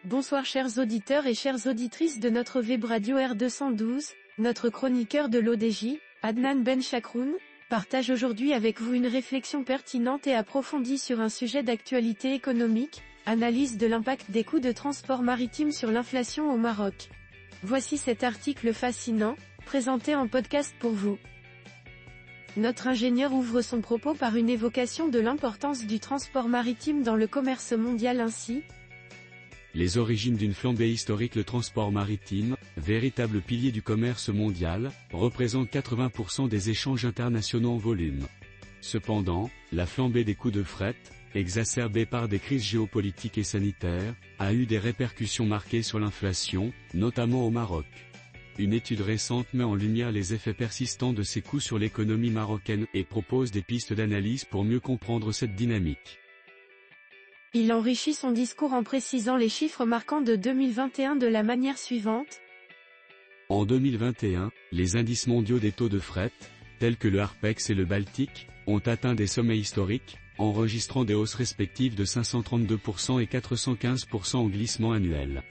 Bonsoir chers auditeurs et chères auditrices de notre web radio R212, notre chroniqueur de l'ODJ, Adnan Benchakroun, partage aujourd'hui avec vous une réflexion pertinente et approfondie sur un sujet d'actualité économique, analyse de l'impact des coûts de transport maritime sur l'inflation au Maroc. Voici cet article fascinant, présenté en podcast pour vous. Notre ingénieur ouvre son propos par une évocation de l'importance du transport maritime dans le commerce mondial ainsi. Les origines d'une flambée historique. Le transport maritime, véritable pilier du commerce mondial, représente 80% des échanges internationaux en volume. Cependant, la flambée des coûts de fret, exacerbée par des crises géopolitiques et sanitaires, a eu des répercussions marquées sur l'inflation, notamment au Maroc. Une étude récente met en lumière les effets persistants de ces coûts sur l'économie marocaine et propose des pistes d'analyse pour mieux comprendre cette dynamique. Il enrichit son discours en précisant les chiffres marquants de 2021 de la manière suivante. En 2021, les indices mondiaux des taux de fret, tels que le Harpex et le Baltique, ont atteint des sommets historiques, enregistrant des hausses respectives de 532% et 415% en glissement annuel.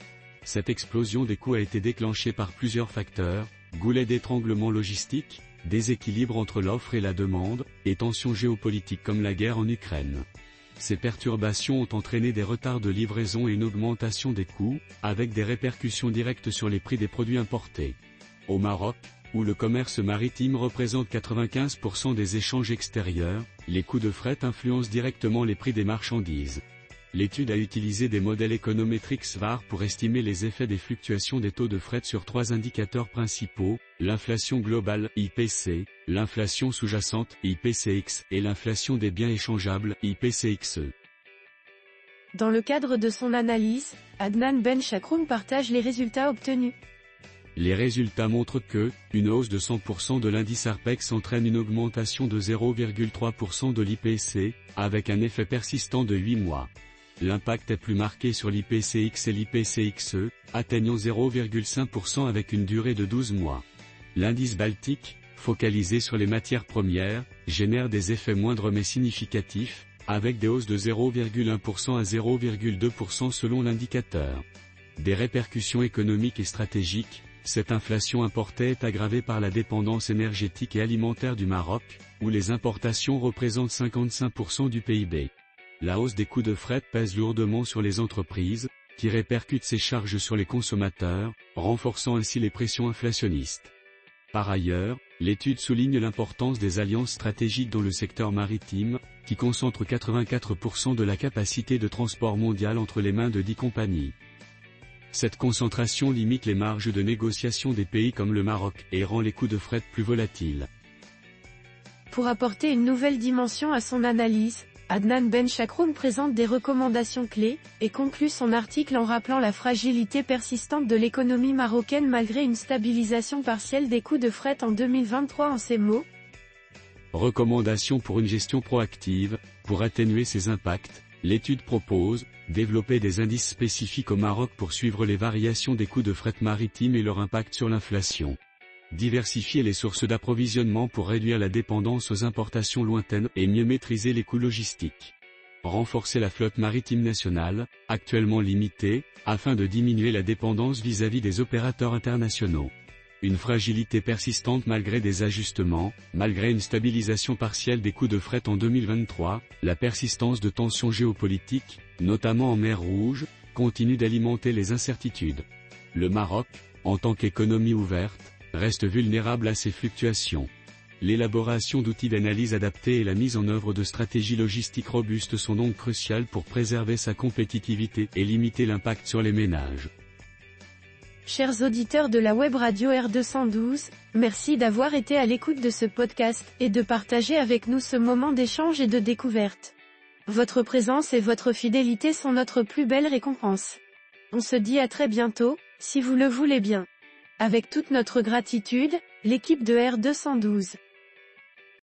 Cette explosion des coûts a été déclenchée par plusieurs facteurs, goulet d'étranglement logistique, déséquilibre entre l'offre et la demande, et tensions géopolitiques comme la guerre en Ukraine. Ces perturbations ont entraîné des retards de livraison et une augmentation des coûts, avec des répercussions directes sur les prix des produits importés. Au Maroc, où le commerce maritime représente 95% des échanges extérieurs, les coûts de fret influencent directement les prix des marchandises. L'étude a utilisé des modèles économétriques SVAR pour estimer les effets des fluctuations des taux de fret sur trois indicateurs principaux, l'inflation globale IPC, l'inflation sous-jacente IPCX et l'inflation des biens échangeables IPCXE. Dans le cadre de son analyse, Adnan Benchakroun partage les résultats obtenus. Les résultats montrent que, une hausse de 100% de l'indice Harpex entraîne une augmentation de 0,3% de l'IPC, avec un effet persistant de 8 mois. L'impact est plus marqué sur l'IPCX et l'IPCXE, atteignant 0,5% avec une durée de 12 mois. L'indice Baltique, focalisé sur les matières premières, génère des effets moindres mais significatifs, avec des hausses de 0,1% à 0,2% selon l'indicateur. Des répercussions économiques et stratégiques, cette inflation importée est aggravée par la dépendance énergétique et alimentaire du Maroc, où les importations représentent 55% du PIB. La hausse des coûts de fret pèse lourdement sur les entreprises, qui répercutent ces charges sur les consommateurs, renforçant ainsi les pressions inflationnistes. Par ailleurs, l'étude souligne l'importance des alliances stratégiques dans le secteur maritime, qui concentrent 84% de la capacité de transport mondial entre les mains de 10 compagnies. Cette concentration limite les marges de négociation des pays comme le Maroc et rend les coûts de fret plus volatiles. Pour apporter une nouvelle dimension à son analyse, Adnan Benchakroun présente des recommandations clés, et conclut son article en rappelant la fragilité persistante de l'économie marocaine malgré une stabilisation partielle des coûts de fret en 2023 en ces mots. Recommandations pour une gestion proactive, pour atténuer ces impacts, l'étude propose, développer des indices spécifiques au Maroc pour suivre les variations des coûts de fret maritime et leur impact sur l'inflation. Diversifier les sources d'approvisionnement pour réduire la dépendance aux importations lointaines et mieux maîtriser les coûts logistiques. Renforcer la flotte maritime nationale, actuellement limitée, afin de diminuer la dépendance vis-à-vis des opérateurs internationaux. Une fragilité persistante malgré des ajustements, malgré une stabilisation partielle des coûts de fret en 2023, la persistance de tensions géopolitiques, notamment en mer Rouge, continue d'alimenter les incertitudes. Le Maroc, en tant qu'économie ouverte, reste vulnérable à ces fluctuations. L'élaboration d'outils d'analyse adaptés et la mise en œuvre de stratégies logistiques robustes sont donc cruciales pour préserver sa compétitivité et limiter l'impact sur les ménages. Chers auditeurs de la web radio R212, merci d'avoir été à l'écoute de ce podcast et de partager avec nous ce moment d'échange et de découverte. Votre présence et votre fidélité sont notre plus belle récompense. On se dit à très bientôt, si vous le voulez bien. Avec toute notre gratitude, l'équipe de R212.